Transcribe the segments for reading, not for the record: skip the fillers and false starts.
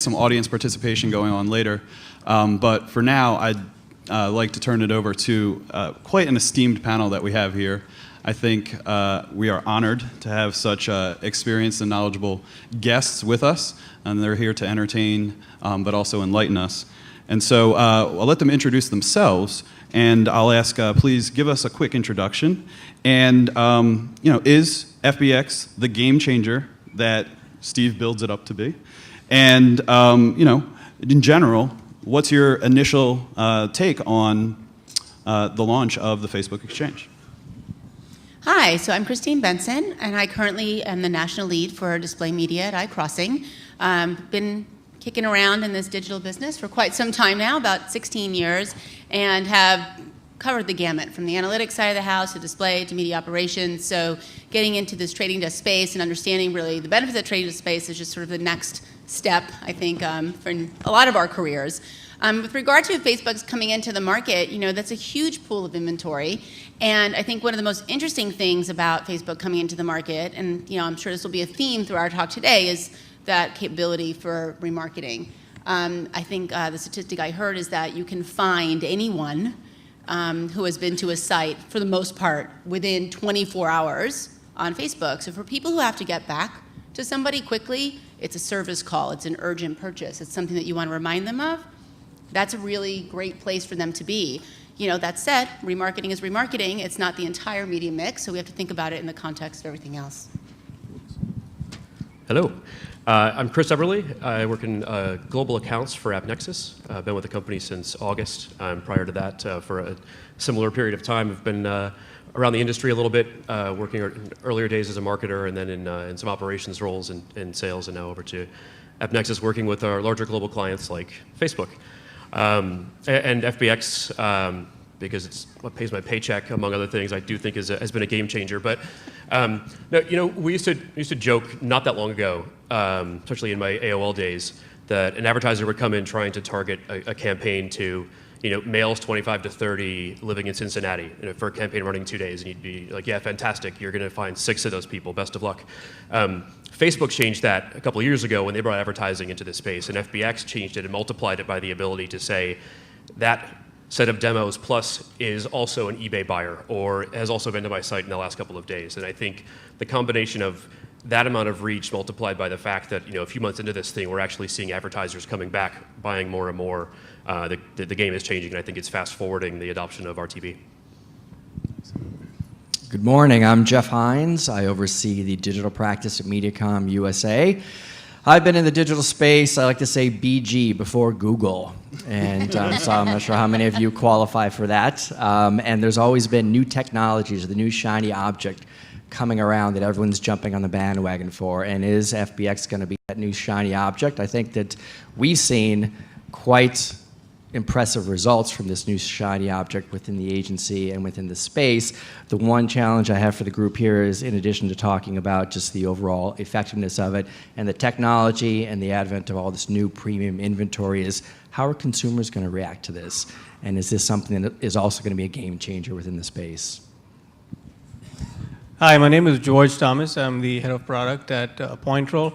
some audience participation going on later. But for now, I'd like to turn it over to quite an esteemed panel that we have here. I think we are honored to have such experienced and knowledgeable guests with us, and they're here to entertain, but also enlighten us. And so I'll let them introduce themselves, and I'll ask, please give us a quick introduction. And is FBX the game changer that Steve builds it up to be? And in general, what's your initial take on the launch of the Facebook Exchange? Hi, so I'm Christine Bensen, and I currently am the national lead for display media at iCrossing. Been kicking around in this digital business for quite some time now, about 16 years, and have covered the gamut from the analytics side of the house to display to media operations. So getting into this trading desk space and understanding really the benefits of trading desk space is just sort of the next step, I think, for a lot of our careers. With regard to Facebook's coming into the market, that's a huge pool of inventory. And I think one of the most interesting things about Facebook coming into the market, and I'm sure this will be a theme through our talk today, is that capability for remarketing. I think the statistic I heard is that you can find anyone who has been to a site, for the most part, within 24 hours on Facebook. So for people who have to get back to somebody quickly, it's a service call, it's an urgent purchase, it's something that you want to remind them of. That's a really great place for them to be. That said, remarketing is remarketing. It's not the entire media mix, so we have to think about it in the context of everything else. Hello. I'm Chris Eberle. I work in global accounts for AppNexus. I've been with the company since August. Prior to that, for a similar period of time, I've been around the industry a little bit, working in earlier days as a marketer and then in some operations roles in sales, and now over to AppNexus, working with our larger global clients like Facebook. And FBX, because it's what pays my paycheck, among other things, I do think has been a game changer. But we used to joke not that long ago, especially in my AOL days, that an advertiser would come in trying to target a campaign to males 25 to 30 living in Cincinnati for a campaign running 2 days, and you'd be like, yeah, fantastic, you're going to find 6 of those people, best of luck. Facebook changed that a couple of years ago when they brought advertising into this space, and FBX changed it and multiplied it by the ability to say that set of demos plus is also an eBay buyer or has also been to my site in the last couple of days. And I think the combination of that amount of reach multiplied by the fact that a few months into this thing, we're actually seeing advertisers coming back, buying more and more. The game is changing, and I think it's fast forwarding the adoption of RTB. Good morning, I'm Jeff Hinz. I oversee the digital practice at Mediacom USA. I've been in the digital space, I like to say BG, before Google. And so I'm not sure how many of you qualify for that. And there's always been new technologies, the new shiny object coming around that everyone's jumping on the bandwagon for. And is FBX going to be that new shiny object? I think that we've seen quite impressive results from this new shiny object within the agency and within the space. The one challenge I have for the group here is, in addition to talking about just the overall effectiveness of it and the technology and the advent of all this new premium inventory, is how are consumers going to react to this? And is this something that is also going to be a game changer within the space? Hi, my name is George Thomas. I'm the head of product at Pointroll.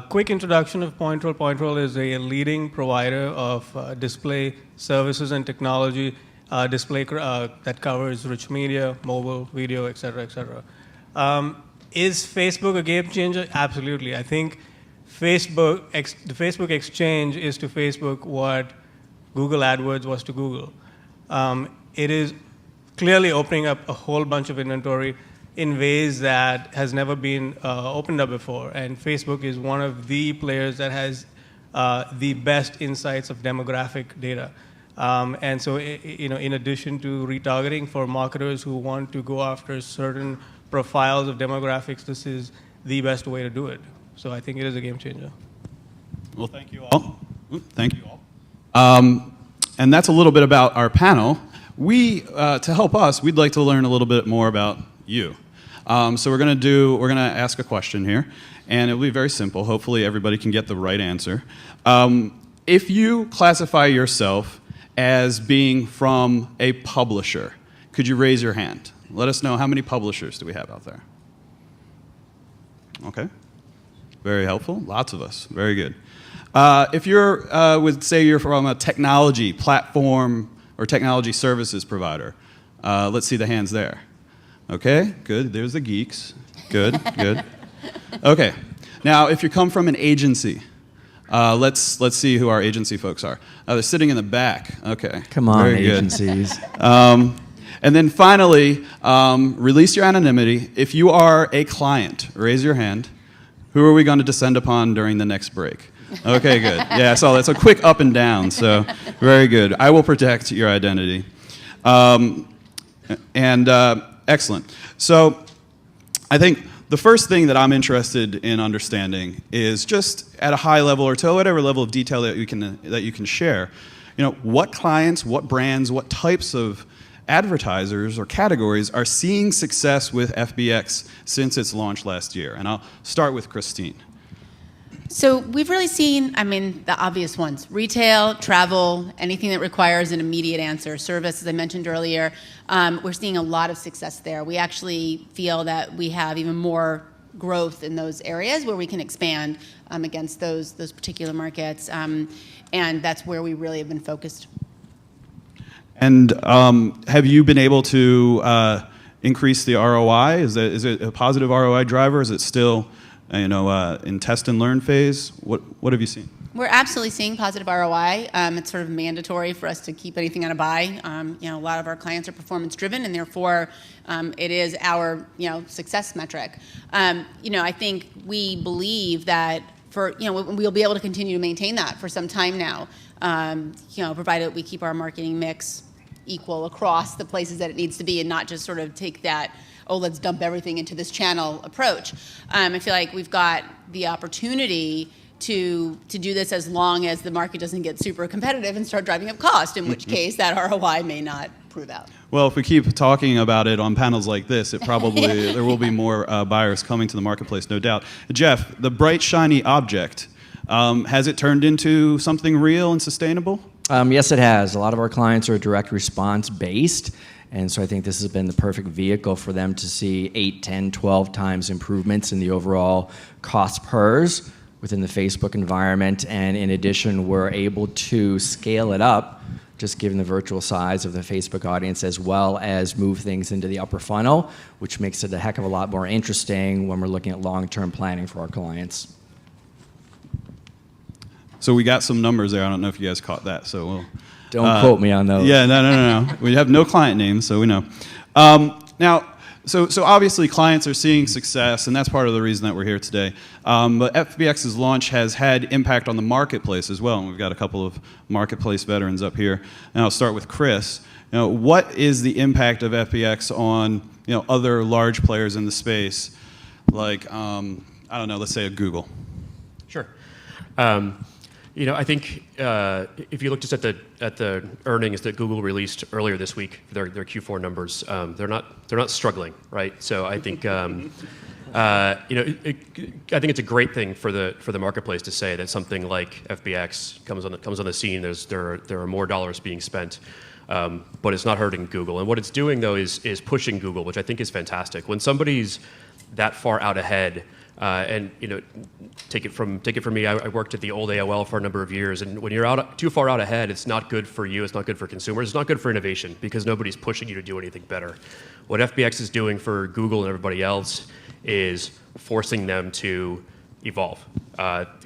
Quick introduction of Pointroll. Pointroll is a leading provider of display services and technology, display that covers rich media, mobile, video, et cetera, et cetera. Is Facebook a game changer? Absolutely. I think the Facebook Exchange is to Facebook what Google AdWords was to Google. It is clearly opening up a whole bunch of inventory in ways that has never been opened up before. And Facebook is one of the players that has the best insights of demographic data. And so, in addition to retargeting for marketers who want to go after certain profiles of demographics, this is the best way to do it. So I think it is a game changer. Well, thank you all. Thank you all. And that's a little bit about our panel. To help us, we'd like to learn a little bit more about you. So we're gonna ask a question here, and it'll be very simple. Hopefully everybody can get the right answer. If you classify yourself as being from a publisher, could you raise your hand? Let us know, how many publishers do we have out there? Okay, very helpful, lots of us, very good. If you're, would say you're from a technology platform or technology services provider, let's see the hands there. Okay, good. There's the geeks. Good, good. Okay. Now, if you come from an agency, let's see who our agency folks are. They're sitting in the back. Okay. Come on, Very good. agencies. And then finally, release your anonymity. If you are a client, raise your hand. Who are we going to descend upon during the next break? Okay, good. Yeah, so that's a quick up and down, so very good. I will protect your identity. Excellent. So I think the first thing that I'm interested in understanding is just at a high level or to whatever level of detail that you can share, what clients, what brands, what types of advertisers or categories are seeing success with FBX since its launch last year. And I'll start with Christine. So we've really seen, the obvious ones: retail, travel, anything that requires an immediate answer. Service, as I mentioned earlier, we're seeing a lot of success there. We actually feel that we have even more growth in those areas where we can expand against those particular markets, and that's where we really have been focused. And have you been able to increase the ROI? Is it a positive ROI driver? Is it still in test and learn phase? What have you seen? We're absolutely seeing positive ROI. It's sort of mandatory for us to keep anything on a buy. A lot of our clients are performance driven, and therefore it is our success metric. I think we believe that we'll be able to continue to maintain that for some time now. Provided we keep our marketing mix equal across the places that it needs to be, and not just sort of take that, let's dump everything into this channel approach. I feel like we've got the opportunity to do this as long as the market doesn't get super competitive and start driving up cost, in which case that ROI may not prove out. Well, if we keep talking about it on panels like this, it probably there will be more buyers coming to the marketplace, no doubt. Jeff, the bright, shiny object, has it turned into something real and sustainable? Yes, it has. A lot of our clients are direct response based. And so I think this has been the perfect vehicle for them to see 8, 10, 12 times improvements in the overall cost pers within the Facebook environment. And in addition, we're able to scale it up, just given the virtual size of the Facebook audience, as well as move things into the upper funnel, which makes it a heck of a lot more interesting when we're looking at long-term planning for our clients. So we got some numbers there. I don't know if you guys caught that. So we'll don't quote me on those. Yeah, no. We have no client names, so we know. Now, so obviously clients are seeing success, and that's part of the reason that we're here today. But FBX's launch has had impact on the marketplace as well, and we've got a couple of marketplace veterans up here. And I'll start with Chris. What is the impact of FBX on other large players in the space, like I don't know, let's say a Google? Sure. I think if you look just at the earnings that Google released earlier this week, their Q4 numbers, they're not struggling, right? So I think I think it's a great thing for the marketplace to say that something like FBX comes on the scene. There are more dollars being spent, but it's not hurting Google. And what it's doing though is pushing Google, which I think is fantastic. When somebody's that far out ahead. Take it from me. I worked at the old AOL for a number of years, and when you're too far out ahead, it's not good for you. It's not good for consumers. It's not good for innovation because nobody's pushing you to do anything better. What FBX is doing for Google and everybody else is forcing them to evolve.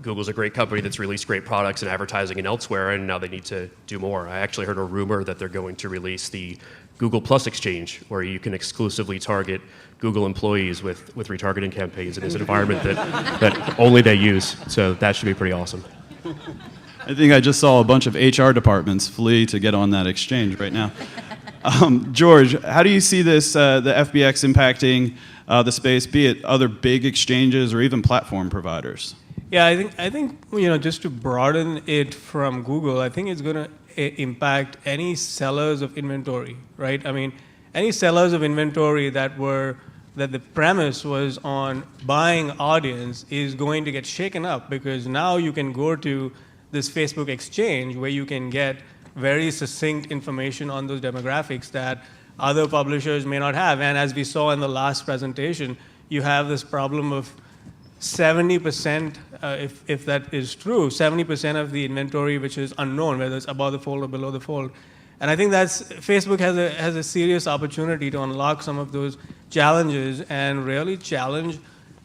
Google's a great company that's released great products in advertising and elsewhere, and now they need to do more. I actually heard a rumor that they're going to release the Google Plus exchange, where you can exclusively target Google employees with retargeting campaigns in this environment that only they use. So that should be pretty awesome. I think I just saw a bunch of HR departments flee to get on that exchange right now. George, how do you see this, the FBX impacting the space, be it other big exchanges or even platform providers? Yeah, I think just to broaden it from Google, I think it's going to impact any sellers of inventory, right? Any sellers of inventory that the premise was on buying audience is going to get shaken up, because now you can go to this Facebook exchange where you can get very succinct information on those demographics that other publishers may not have. And as we saw in the last presentation, you have this problem of 70%, if that is true, 70% of the inventory which is unknown, whether it's above the fold or below the fold. And I think Facebook has a serious opportunity to unlock some of those challenges and really challenge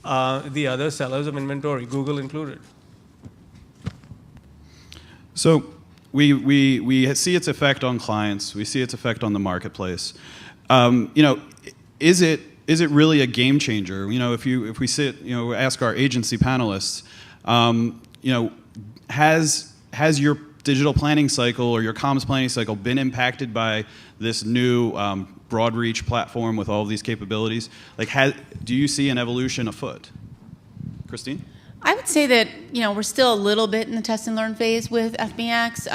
the other sellers of inventory, Google included. So we see its effect on clients. We see its effect on the marketplace. Is it really a game changer? If we ask our agency panelists, has your digital planning cycle or your comms planning cycle been impacted by this new broad reach platform with all of these capabilities? Do you see an evolution afoot? Christine? I would say that we're still a little bit in the test and learn phase with FBX.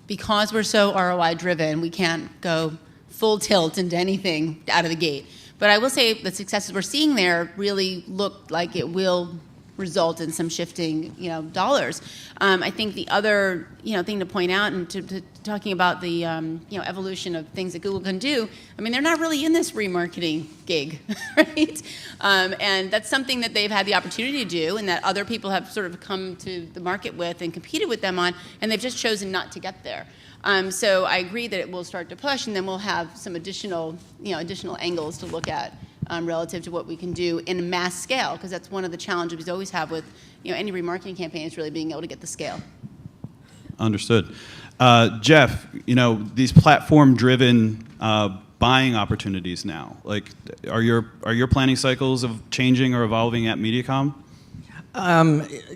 Because we're so ROI driven, we can't go full tilt into anything out of the gate. But I will say the successes we're seeing there really look like it will result in some shifting, dollars. I think the other, thing to point out, and to talking about the, evolution of things that Google can do. I mean, they're not really in this remarketing gig, right? And that's something that they've had the opportunity to do, and that other people have sort of come to the market with and competed with them on, and they've just chosen not to get there. So I agree that it will start to push, and then we'll have some additional angles to look at. Relative to what we can do in a mass scale, because that's one of the challenges we always have with any remarketing campaign is really being able to get the scale. Understood. Jeff, these platform-driven buying opportunities now, are your planning cycles changing or evolving at Mediacom?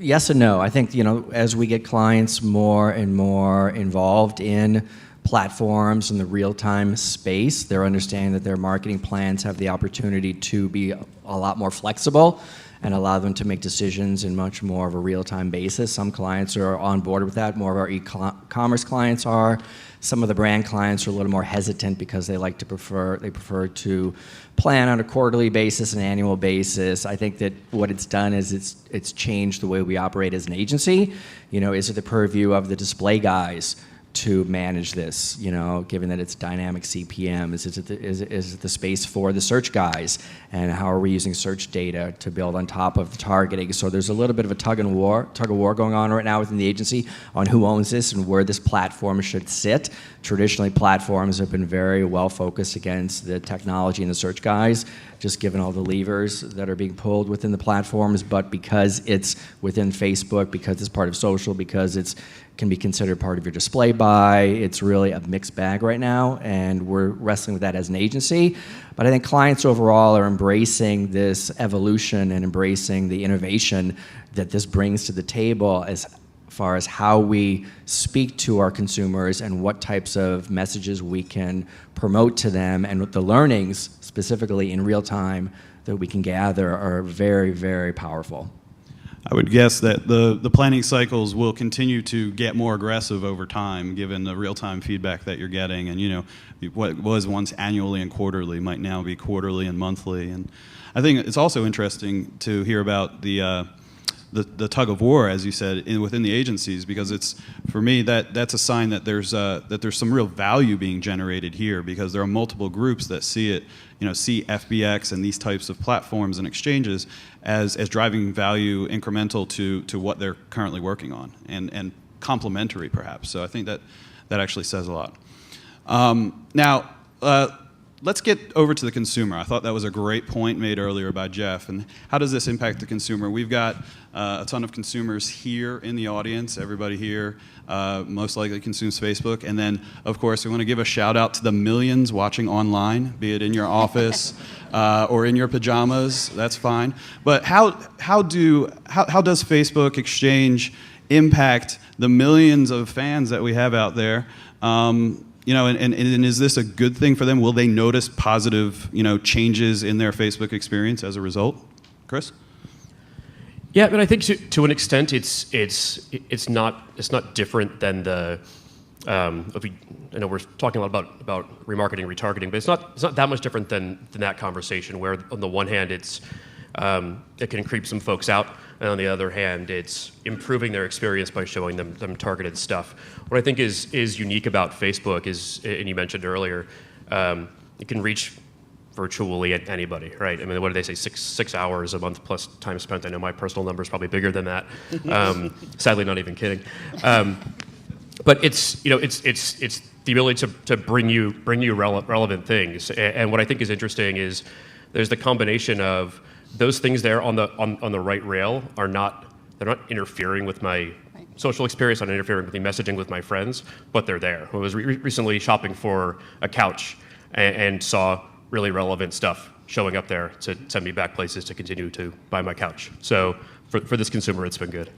Yes and no. I think as we get clients more and more involved in platforms in the real-time space, they're understanding that their marketing plans have the opportunity to be a lot more flexible and allow them to make decisions in much more of a real-time basis. Some clients are on board with that. More of our e-commerce clients are. Some of the brand clients are a little more hesitant because they prefer to plan on a quarterly basis, an annual basis. I think that what it's done is it's changed the way we operate as an agency. Is it the purview of the display guys to manage this, given that it's dynamic CPM? Is it the space for the search guys? And how are we using search data to build on top of the targeting? So there's a little bit of a tug of war going on right now within the agency on who owns this and where this platform should sit. Traditionally, platforms have been very well focused against the technology and the search guys, just given all the levers that are being pulled within the platforms. But because it's within Facebook, because it's part of social, because it's can be considered part of your display buy, it's really a mixed bag right now, and we're wrestling with that as an agency. But I think clients overall are embracing this evolution and embracing the innovation that this brings to the table as far as how we speak to our consumers and what types of messages we can promote to them, and the learnings specifically in real time that we can gather are very, very powerful. I would guess that the planning cycles will continue to get more aggressive over time, given the real-time feedback that you're getting. And what was once annually and quarterly might now be quarterly and monthly. And I think it's also interesting to hear about the tug of war, as you said, within the agencies, because for me that's a sign that there's some real value being generated here, because there are multiple groups that see FBX and these types of platforms and exchanges as driving value incremental to what they're currently working on, and complementary perhaps. So I think that actually says a lot. Now, let's get over to the consumer. I thought that was a great point made earlier by Jeff. And how does this impact the consumer? We've got a ton of consumers here in the audience. Everybody here most likely consumes Facebook. And then, of course, we want to give a shout out to the millions watching online, be it in your office or in your pajamas. That's fine. But how does Facebook Exchange impact the millions of fans that we have out there? And is this a good thing for them? Will they notice positive, changes in their Facebook experience as a result? Chris? Yeah, but I think to an extent it's not different than the. I know we're talking a lot about remarketing, retargeting, but it's not that much different than that conversation. Where on the one hand it can creep some folks out, and on the other hand it's improving their experience by showing them targeted stuff. What I think is unique about Facebook is, and you mentioned earlier, it can reach virtually anybody, right? I mean, what do they say? Six hours a month plus time spent. I know my personal number is probably bigger than that. Sadly, not even kidding. But it's the ability to bring you relevant things. And what I think is interesting is there's the combination of those things there on the right rail they're not interfering with my social experience, not interfering with the messaging with my friends, but they're there. I was recently shopping for a couch and saw really relevant stuff showing up there to send me back places to continue to buy my couch. So for this consumer, it's been good.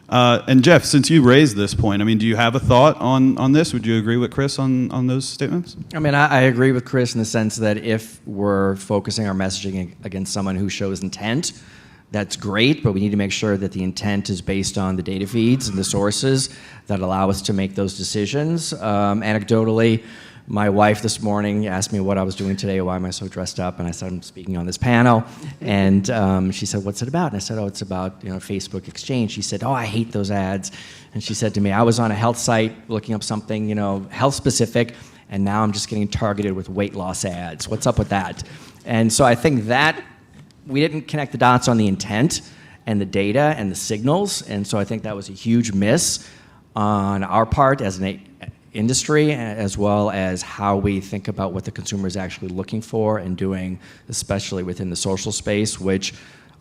And Jeff, since you raised this point, I mean, do you have a thought on this? Would you agree with Chris on those statements? I mean, I agree with Chris in the sense that if we're focusing our messaging against someone who shows intent, that's great, but we need to make sure that the intent is based on the data feeds and the sources that allow us to make those decisions. Anecdotally, my wife this morning asked me what I was doing today, why am I so dressed up, and I said I'm speaking on this panel, and she said, what's it about? And I said, oh, it's about Facebook Exchange. She said, oh, I hate those ads. And she said to me, I was on a health site looking up something health specific, and now I'm just getting targeted with weight loss ads. What's up with that? And so I think that we didn't connect the dots on the intent and the data and the signals, and so I think that was a huge miss on our part as an industry, as well as how we think about what the consumer is actually looking for and doing, especially within the social space, which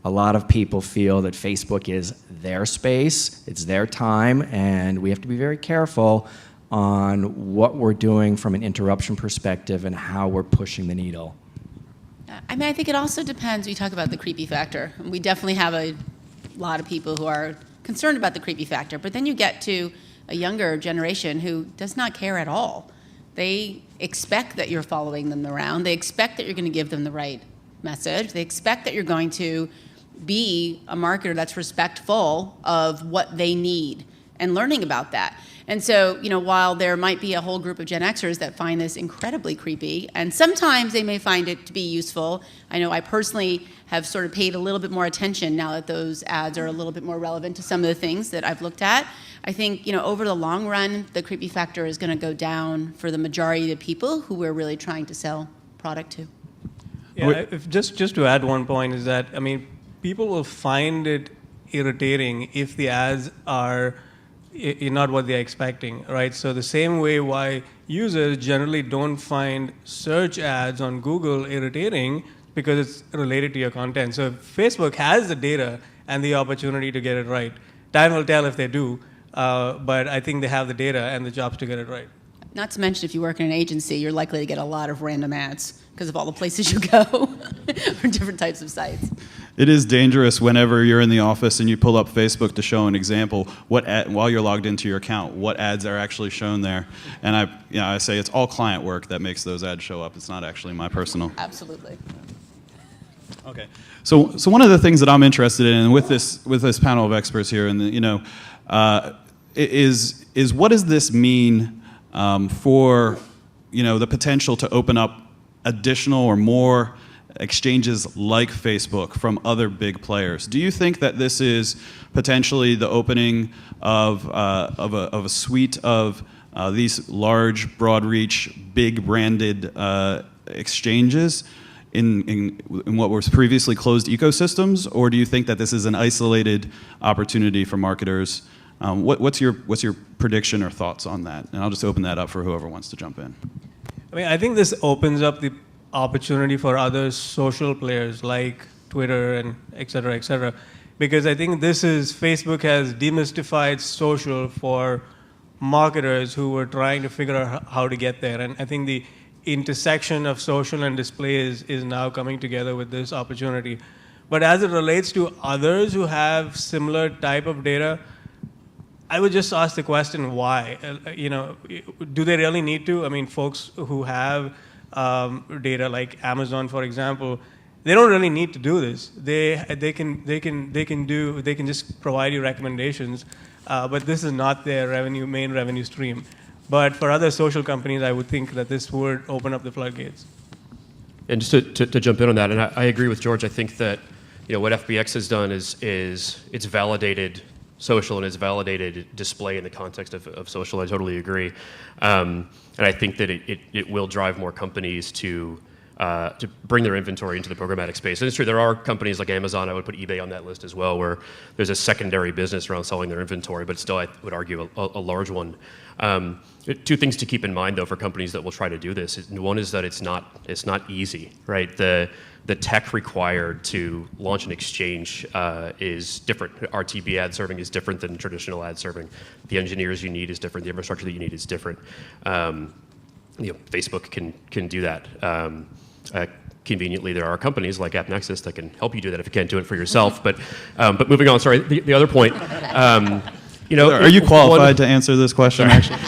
a lot of people feel that Facebook is their space, it's their time, and we have to be very careful on what we're doing from an interruption perspective and how we're pushing the needle. I mean, I think it also depends. We talk about the creepy factor. We definitely have a lot of people who are concerned about the creepy factor, but then you get to a younger generation who does not care at all. They expect that you're following them around. They expect that you're going to give them the right message. They expect that you're going to be a marketer that's respectful of what they need and learning about that. And so, while there might be a whole group of Gen Xers that find this incredibly creepy, and sometimes they may find it to be useful. I know I personally have sort of paid a little bit more attention now that those ads are a little bit more relevant to some of the things that I've looked at. I think, over the long run, the creepy factor is going to go down for the majority of the people who we're really trying to sell product to. Yeah, just to add one point is that, people will find it irritating if the ads are not what they're expecting, right? So the same way why users generally don't find search ads on Google irritating because it's related to your content. So if Facebook has the data and the opportunity to get it right. Time will tell if they do, but I think they have the data and the jobs to get it right. Not to mention, if you work in an agency, you're likely to get a lot of random ads because of all the places you go for different types of sites. It is dangerous whenever you're in the office and you pull up Facebook to show an example, while you're logged into your account, what ads are actually shown there. And I say it's all client work that makes those ads show up. It's not actually my personal. Absolutely. Okay. So one of the things that I'm interested in with this panel of experts here, and is what does this mean for the potential to open up additional or more exchanges like Facebook from other big players? Do you think that this is potentially the opening of a suite of these large, broad reach, big branded exchanges in what were previously closed ecosystems, or do you think that this is an isolated opportunity for marketers? What's your prediction or thoughts on that? And I'll just open that up for whoever wants to jump in. I think this opens up the opportunity for other social players like Twitter and et cetera, because I think Facebook has demystified social for marketers who were trying to figure out how to get there. And I think the intersection of social and display is now coming together with this opportunity. But as it relates to others who have similar type of data, I would just ask the question, why? Do they really need to? Folks who have data like Amazon, for example, they don't really need to do this. They can just provide you recommendations, but this is not their main revenue stream. But for other social companies, I would think that this would open up the floodgates. And just to jump in on that, and I agree with George. I think that what FBX has done is it's validated social and it's validated display in the context of social. I totally agree. And I think that it will drive more companies to to bring their inventory into the programmatic space. And it's true, there are companies like Amazon, I would put eBay on that list as well, where there's a secondary business around selling their inventory, but still I would argue a large one. Two things to keep in mind though for companies that will try to do this. One is that it's not easy, right? The tech required to launch an exchange is different. RTB ad serving is different than traditional ad serving. The engineers you need is different. The infrastructure that you need is different. Facebook can do that. Conveniently, there are companies like AppNexus that can help you do that if you can't do it for yourself. But moving on, sorry, the other point. Are you qualified to answer this question, actually?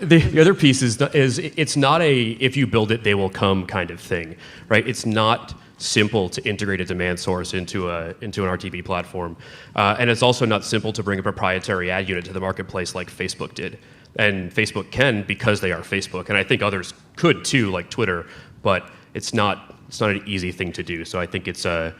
The other piece is it's not a if you build it, they will come kind of thing, right? It's not simple to integrate a demand source into an RTB platform. And it's also not simple to bring a proprietary ad unit to the marketplace like Facebook did. And Facebook can because they are Facebook. And I think others could too, like Twitter, but it's not an easy thing to do. So I think it's a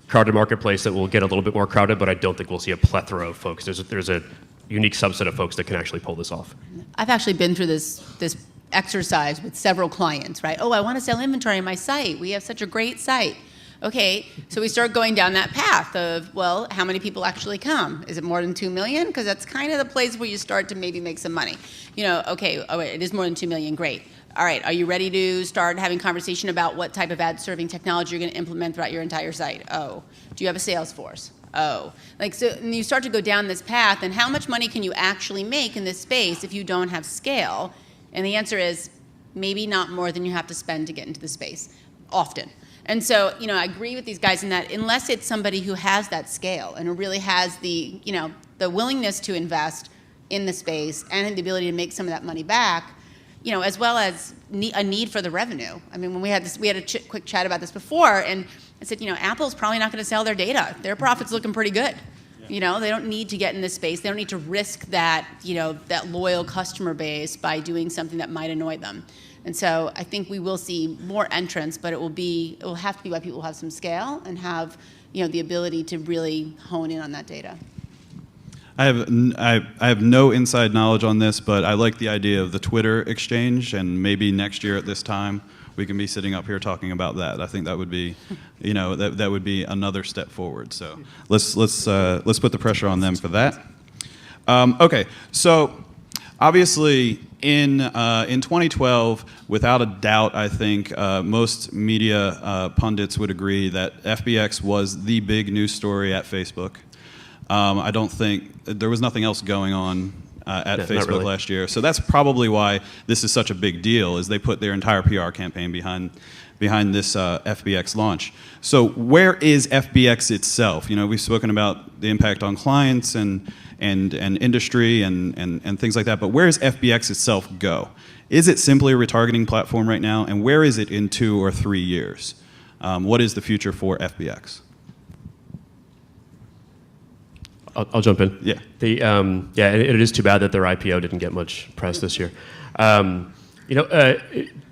crowded marketplace that will get a little bit more crowded, but I don't think we'll see a plethora of folks. There's a unique subset of folks that can actually pull this off. I've actually been through this exercise with several clients, right? Oh, I want to sell inventory on my site. We have such a great site. Okay, so we start going down that path of, well, how many people actually come? Is it more than 2 million? Because that's kind of the place where you start to maybe make some money. Okay, oh wait, it is more than 2 million, great. All right, are you ready to start having conversation about what type of ad serving technology you're going to implement throughout your entire site? Oh, do you have a sales force? Oh, so and you start to go down this path, and how much money can you actually make in this space if you don't have scale? And the answer is maybe not more than you have to spend to get into the space, often. And so, I agree with these guys in that unless it's somebody who has that scale and who really has the, the willingness to invest in the space and the ability to make some of that money back, as well as a need for the revenue. I mean, when we had a quick chat about this before, and I said, Apple's probably not going to sell their data. Their profit's looking pretty good. They don't need to get in this space. They don't need to risk that, that loyal customer base by doing something that might annoy them. And so I think we will see more entrants, but it will have to be by people who have some scale and have, the ability to really hone in on that data. I have no inside knowledge on this, but I like the idea of the Twitter exchange, and maybe next year at this time we can be sitting up here talking about that. I think that would be, that would be another step forward. So let's put the pressure on them for that. Okay, so obviously in 2012, without a doubt, I think most media pundits would agree that FBX was the big news story at Facebook. I don't think there was nothing else going on at Facebook really last year. So that's probably why this is such a big deal, is they put their entire PR campaign behind this FBX launch. So where is FBX itself? We've spoken about the impact on clients and industry and things like that, but where does FBX itself go? Is it simply a retargeting platform right now, and where is it in 2 or 3 years? What is the future for FBX? I'll jump in. Yeah. It is too bad that their IPO didn't get much press this year.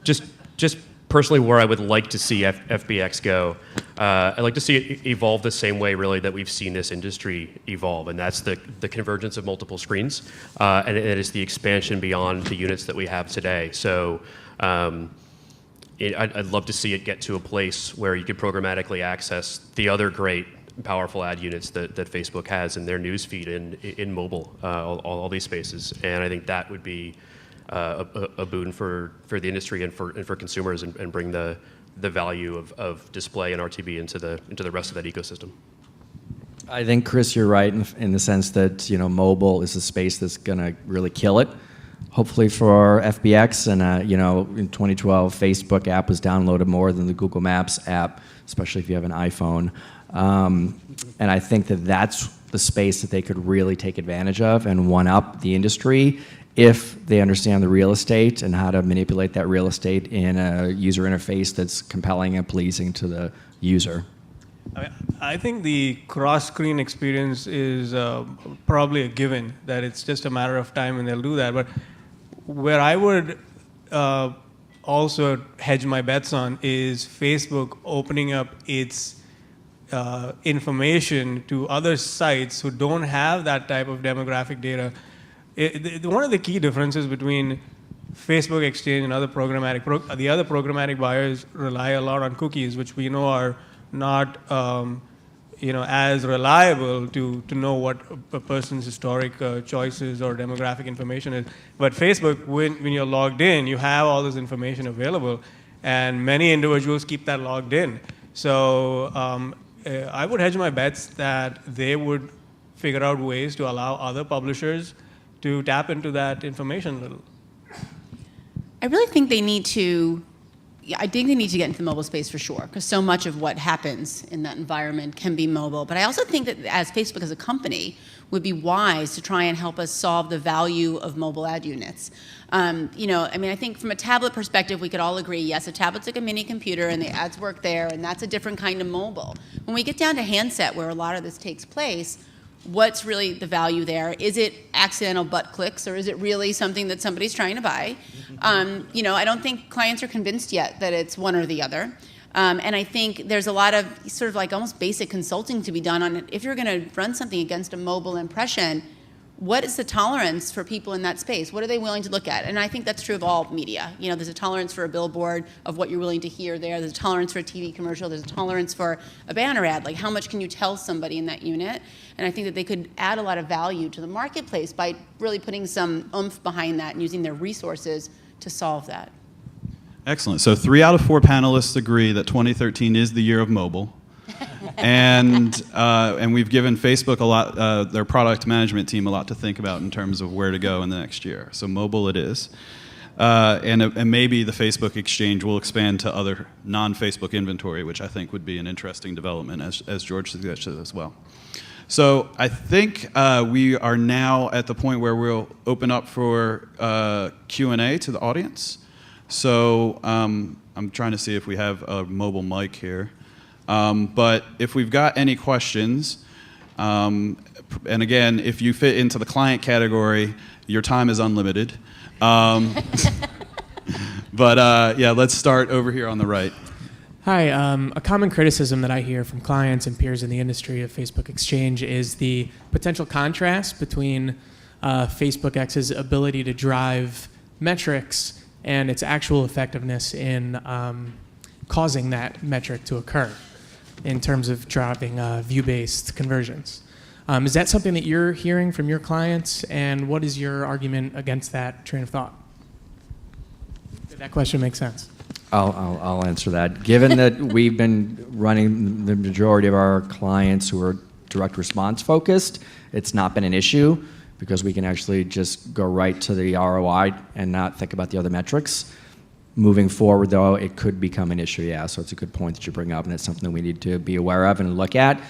Just personally, where I would like to see FBX go, I'd like to see it evolve the same way, really, that we've seen this industry evolve, and that's the convergence of multiple screens, and it is the expansion beyond the units that we have today. So I'd love to see it get to a place where you could programmatically access the other great powerful ad units that Facebook has in their newsfeed in mobile, all these spaces, and I think that would be a boon for the industry and for consumers, and bring the value of display and RTB into the rest of that ecosystem. I think, Chris, you're right in the sense that mobile is a space that's going to really kill it. Hopefully for FBX, and in 2012, Facebook app was downloaded more than the Google Maps app, especially if you have an iPhone. And I think that that's the space that they could really take advantage of and one up the industry if they understand the real estate and how to manipulate that real estate in a user interface that's compelling and pleasing to the user. I think the cross-screen experience is probably a given, that it's just a matter of time and they'll do that. But where I would also hedge my bets on is Facebook opening up its information to other sites who don't have that type of demographic data. One of the key differences between Facebook Exchange and other the other programmatic buyers rely a lot on cookies, which we know are not as reliable to know what a person's historic choices or demographic information is. But Facebook, when you're logged in, you have all this information available, and many individuals keep that logged in. So I would hedge my bets that they would figure out ways to allow other publishers to tap into that information a little. I really think they need to. I think they need to get into the mobile space for sure, because so much of what happens in that environment can be mobile. But I also think that as Facebook as a company would be wise to try and help us solve the value of mobile ad units. I think from a tablet perspective, we could all agree, yes, a tablet's like a mini computer and the ads work there, and that's a different kind of mobile. When we get down to handset, where a lot of this takes place, what's really the value there? Is it accidental butt clicks, or is it really something that somebody's trying to buy? I don't think clients are convinced yet that it's one or the other. And I think there's a lot of sort of like almost basic consulting to be done on it. If you're going to run something against a mobile impression, what is the tolerance for people in that space? What are they willing to look at? And I think that's true of all media. There's a tolerance for a billboard of what you're willing to hear there. There's a tolerance for a TV commercial. There's a tolerance for a banner ad. Like, how much can you tell somebody in that unit? And I think that they could add a lot of value to the marketplace by really putting some oomph behind that and using their resources to solve that. Excellent. So 3 out of 4 panelists agree that 2013 is the year of mobile. And we've given Facebook a lot, their product management team, a lot to think about in terms of where to go in the next year. So mobile it is. And maybe the Facebook exchange will expand to other non-Facebook inventory, which I think would be an interesting development, as George suggested as well. So I think we are now at the point where we'll open up for Q&A to the audience. So I'm trying to see if we have a mobile mic here. But if we've got any questions, and again, if you fit into the client category, your time is unlimited. But yeah, let's start over here on the right. Hi. A common criticism that I hear from clients and peers in the industry of Facebook Exchange is the potential contrast between Facebook X's ability to drive metrics and its actual effectiveness in causing that metric to occur in terms of driving view-based conversions. Is that something that you're hearing from your clients, and what is your argument against that train of thought? Did that question make sense? I'll answer that. Given that we've been running the majority of our clients who are direct response focused, it's not been an issue because we can actually just go right to the ROI and not think about the other metrics. Moving forward, though, it could become an issue, yeah, so it's a good point that you bring up, and it's something that we need to be aware of and look at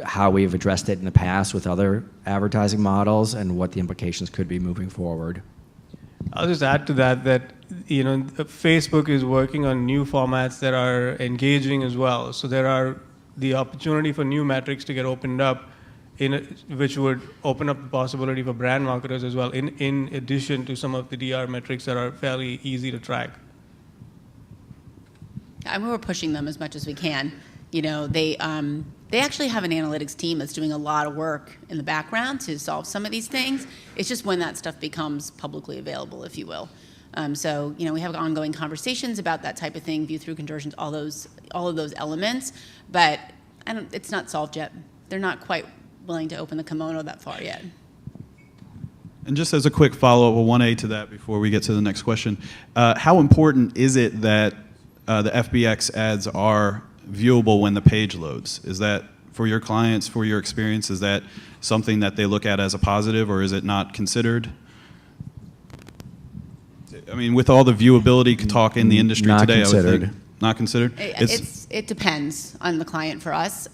how we've addressed it in the past with other advertising models and what the implications could be moving forward. I'll just add to that Facebook is working on new formats that are engaging as well. So there are the opportunity for new metrics to get opened up, which would open up the possibility for brand marketers as well, in addition to some of the DR metrics that are fairly easy to track. And we're pushing them as much as we can. They actually have an analytics team that's doing a lot of work in the background to solve some of these things. It's just when that stuff becomes publicly available, if you will. So we have ongoing conversations about that type of thing, view-through conversions, all of those elements. But it's not solved yet. They're not quite willing to open the kimono that far yet. And just as a quick follow-up, 1A to that before we get to the next question, how important is it that the FBX ads are viewable when the page loads? Is that, for your clients, for your experience, is that something that they look at as a positive, or is it not considered? I mean, with all the viewability talk in the industry Not today, considered. I would think not considered. It depends on the client for us.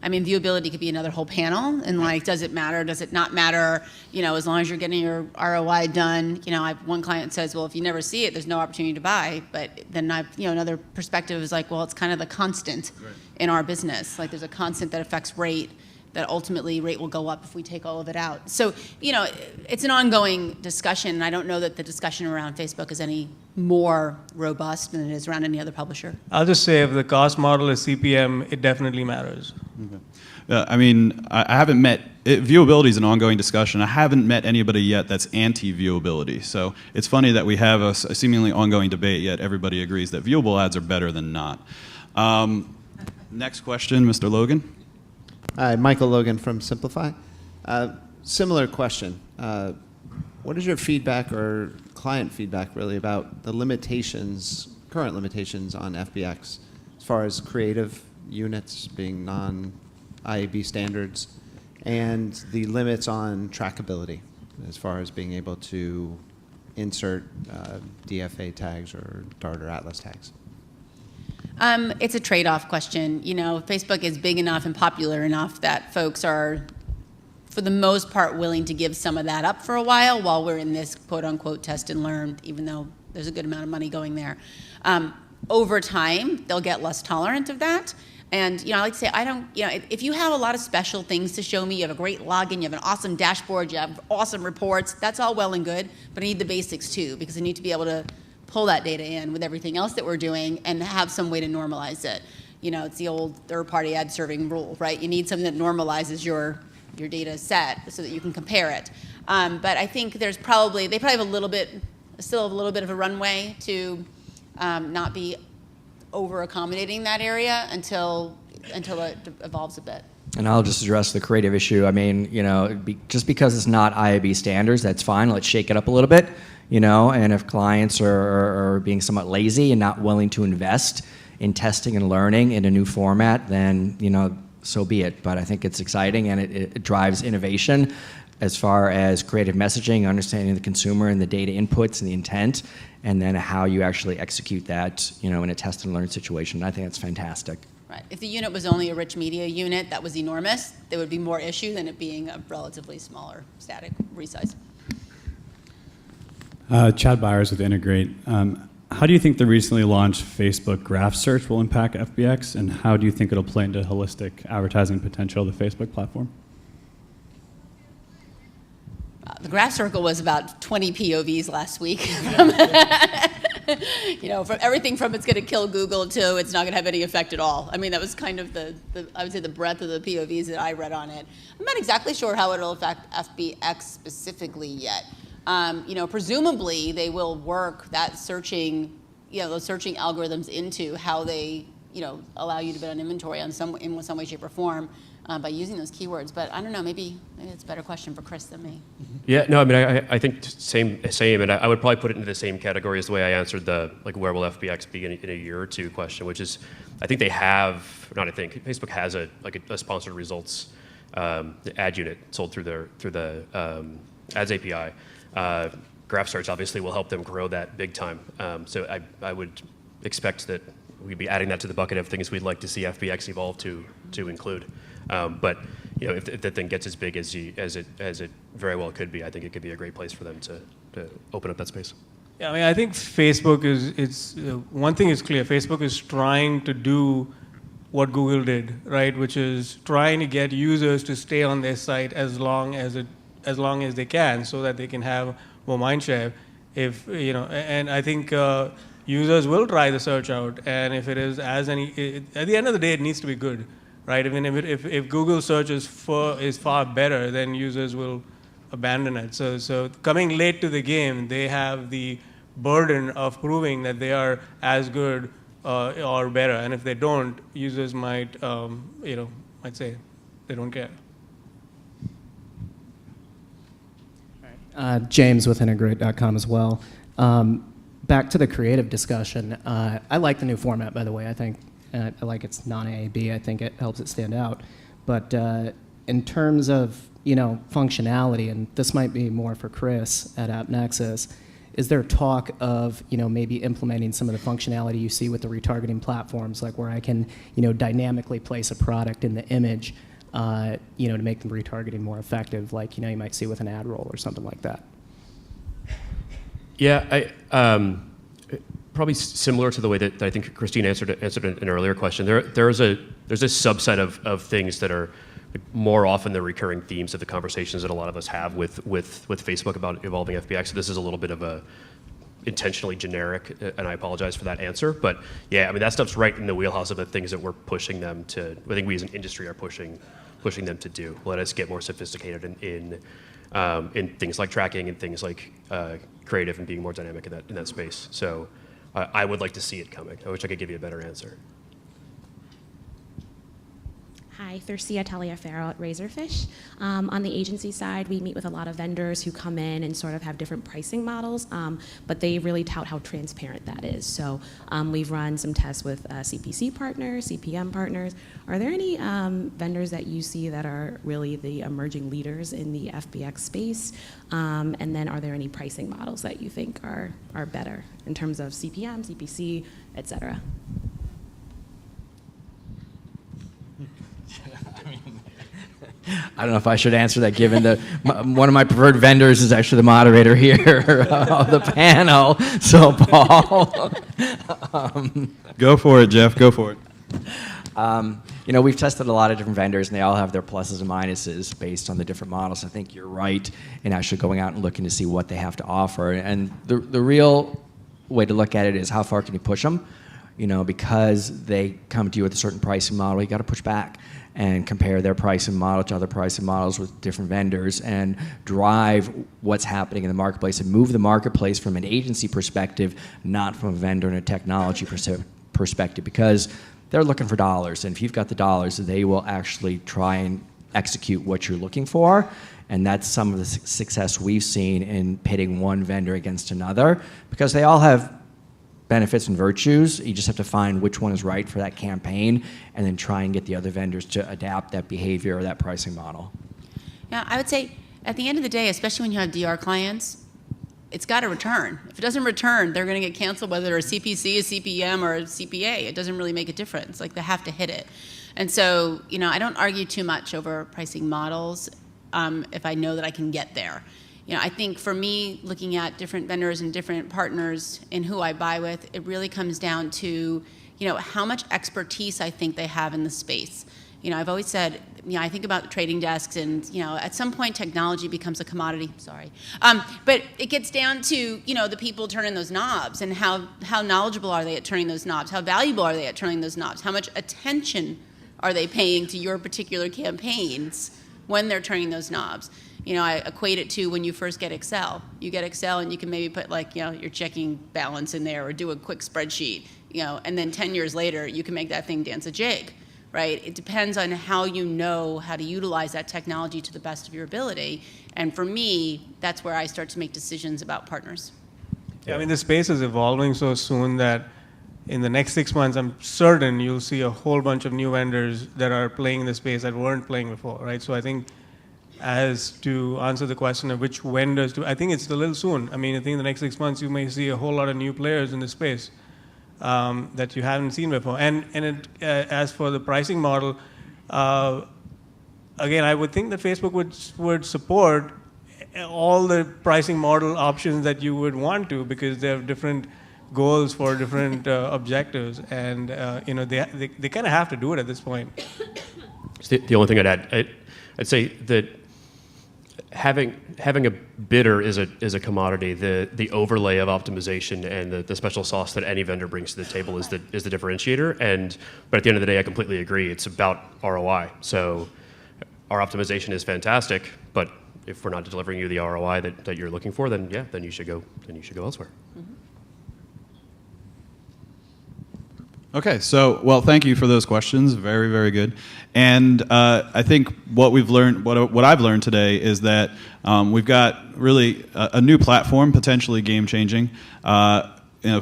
Viewability could be another whole panel, and does it matter? Does it not matter? As long as you're getting your ROI done. One client says, well, if you never see it, there's no opportunity to buy. But then another perspective is well, it's kind of the constant in our business. There's a constant that affects rate, that ultimately rate will go up if we take all of it out. So, it's an ongoing discussion, and I don't know that the discussion around Facebook is any more robust than it is around any other publisher. I'll just say if the cost model is CPM, it definitely matters. Okay. I mean, I haven't met, viewability is an ongoing discussion. I haven't met anybody yet that's anti-viewability. So it's funny that we have a seemingly ongoing debate, yet everybody agrees that viewable ads are better than not. Next question, Mr. Logan. Hi, Michael Logan from Simplify. Similar question. What is your feedback or client feedback really about the limitations, current limitations on FBX as far as creative units being non-IAB standards and the limits on trackability as far as being able to insert DFA tags or Dart or Atlas tags? It's a trade-off question. You know, Facebook is big enough and popular enough that folks are, for the most part, willing to give some of that up for a while we're in this quote-unquote test and learn, even though there's a good amount of money going there. Over time, they'll get less tolerant of that. And, you know, I like to say, if you have a lot of special things to show me, you have a great login, you have an awesome dashboard, you have awesome reports, that's all well and good, but I need the basics too, because I need to be able to pull that data in with everything else that we're doing and have some way to normalize it. You know, it's the old third-party ad serving rule, right? You need something that normalizes your data set so that you can compare it. But I think they probably have still have a little bit of a runway to not be over-accommodating that area until it evolves a bit. And I'll just address the creative issue. I mean, you know, just because it's not IAB standards, that's fine. Let's shake it up a little bit, you know, and if clients are being somewhat lazy and not willing to invest in testing and learning in a new format, then, you know, so be it. But I think it's exciting and it drives innovation as far as creative messaging, understanding the consumer and the data inputs and the intent, and then how you actually execute that, you know, in a test and learn situation. I think that's fantastic. Right. If the unit was only a rich media unit that was enormous, there would be more issue than it being a relatively smaller static resize. Chad Byers with Integrate. How do you think the recently launched Facebook graph search will impact FBX, and how do you think it'll play into holistic advertising potential of the Facebook platform? The graph circle was about 20 POVs last week. You know, from everything from it's going to kill Google to it's not going to have any effect at all. I mean, that was kind of I would say the breadth of the POVs that I read on it. I'm not exactly sure how it'll affect FBX specifically yet. You know, presumably they will work that searching, you know, those searching algorithms into how they, you know, allow you to bid on inventory in some way, shape, or form by using those keywords. But I don't know, maybe it's a better question for Chris than me. Yeah, no, I mean, I think same, and I would probably put it into the same category as the way I answered the, like, where will FBX be in a year or two question, which is, I think they have, Facebook has a sponsored results ad unit sold through the ads API. Graph search obviously will help them grow that big time. So I would expect that we'd be adding that to the bucket of things we'd like to see FBX evolve to include. But you know, if that thing gets as big as it very well could be, I think it could be a great place for them to open up that space. Yeah, I mean, I think Facebook one thing is clear. Facebook is trying to do what Google did, right? Which is trying to get users to stay on their site as long as they can, so that they can have more mindshare. If you know, and I think users will try the search out, and if it is at the end of the day, it needs to be good, right? I mean, if Google search is far better, then users will abandon it. So coming late to the game, they have the burden of proving that they are as good or better, and if they don't, users might say they don't care. James with integrate.com as well. Back to the creative discussion. I like the new format, by the way. I think I like it's non-AAB. I think it helps it stand out. But in terms of functionality, and this might be more for Chris at AppNexus, is there talk of maybe implementing some of the functionality you see with the retargeting platforms, like where I can dynamically place a product in the image, to make the retargeting more effective, like you might see with an ad roll or something like that? Yeah, probably similar to the way that I think Christine answered an earlier question. There's a subset of things that are more often the recurring themes of the conversations that a lot of us have with Facebook about evolving FBX. So this is a little bit of a intentionally generic, and I apologize for that answer. But yeah, I mean, that stuff's right in the wheelhouse of the things that we're pushing them to. I think we as an industry are pushing pushing them to do. Let us get more sophisticated in things like tracking and things like creative and being more dynamic in that space. So I would like to see it coming. I wish I could give you a better answer. Hi, Thurcia Taliaferro at Razorfish. On the agency side, we meet with a lot of vendors who come in and sort of have different pricing models, but they really tout how transparent that is. So we've run some tests with CPC partners, CPM partners. Are there any vendors that you see that are really the emerging leaders in the FBX space? And then are there any pricing models that you think are better in terms of CPM, CPC, et cetera? I don't know if I should answer that, given that one of my preferred vendors is actually the moderator here of the panel. So, Paul. Go for it, Jeff. Go for it. We've tested a lot of different vendors, and they all have their pluses and minuses based on the different models. I think you're right in actually going out and looking to see what they have to offer. And the real way to look at it is how far can you push them? Because they come to you with a certain pricing model, you got to push back and compare their pricing model to other pricing models with different vendors and drive what's happening in the marketplace and move the marketplace from an agency perspective, not from a vendor and a technology perspective, because they're looking for dollars. And if you've got the dollars, they will actually try and execute what you're looking for. And that's some of the success we've seen in pitting one vendor against another, because they all have benefits and virtues. You just have to find which one is right for that campaign and then try and get the other vendors to adapt that behavior or that pricing model. Yeah, I would say at the end of the day, especially when you have DR clients, it's got to return. If it doesn't return, they're going to get canceled, whether a CPC, a CPM, or a CPA. It doesn't really make a difference. Like, they have to hit it. And so, I don't argue too much over pricing models if I know that I can get there. I think for me, looking at different vendors and different partners and who I buy with, it really comes down to, how much expertise I think they have in the space. I've always said, I think about trading desks, and, at some point technology becomes a commodity. Sorry. But it gets down to, the people turning those knobs, and how knowledgeable are they at turning those knobs? How valuable are they at turning those knobs? How much attention are they paying to your particular campaigns when they're turning those knobs? I equate it to when you first get Excel. You get Excel and you can maybe put your checking balance in there or do a quick spreadsheet, and then 10 years later you can make that thing dance a jig, right? It depends on how you know how to utilize that technology to the best of your ability. And for me, that's where I start to make decisions about partners. Yeah, the space is evolving so soon that in the next 6 months, I'm certain you'll see a whole bunch of new vendors that are playing in the space that weren't playing before, right? So I think, as to answer the question of which vendors I think it's a little soon. I think in the next 6 months you may see a whole lot of new players in the space that you haven't seen before. And as for the pricing model, again, I would think that Facebook would support all the pricing model options that you would want to, because they have different goals for different objectives, and they kind of have to do it at this point. The only thing I'd add, I'd say that having a bidder is a commodity. The overlay of optimization and the special sauce that any vendor brings to the table is the differentiator. But at the end of the day, I completely agree. It's about ROI. So our optimization is fantastic, but if we're not delivering you the ROI that you're looking for, then you should go elsewhere. Mm-hmm. Okay, so, well, thank you for those questions. Very, very good. And I think what we've learned, what I've learned today is that we've got really a new platform, potentially game-changing.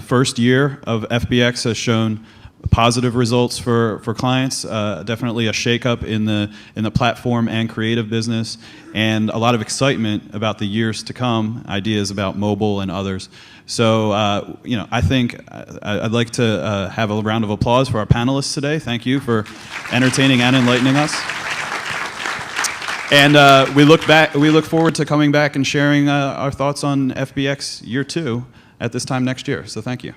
First year of FBX has shown positive results for clients. Definitely a shakeup in the platform and creative business, and a lot of excitement about the years to come. Ideas about mobile and others. So I think I'd like to have a round of applause for our panelists today. Thank you for entertaining and enlightening us. And we look forward to coming back and sharing our thoughts on FBX year 2 at this time next year. So thank you.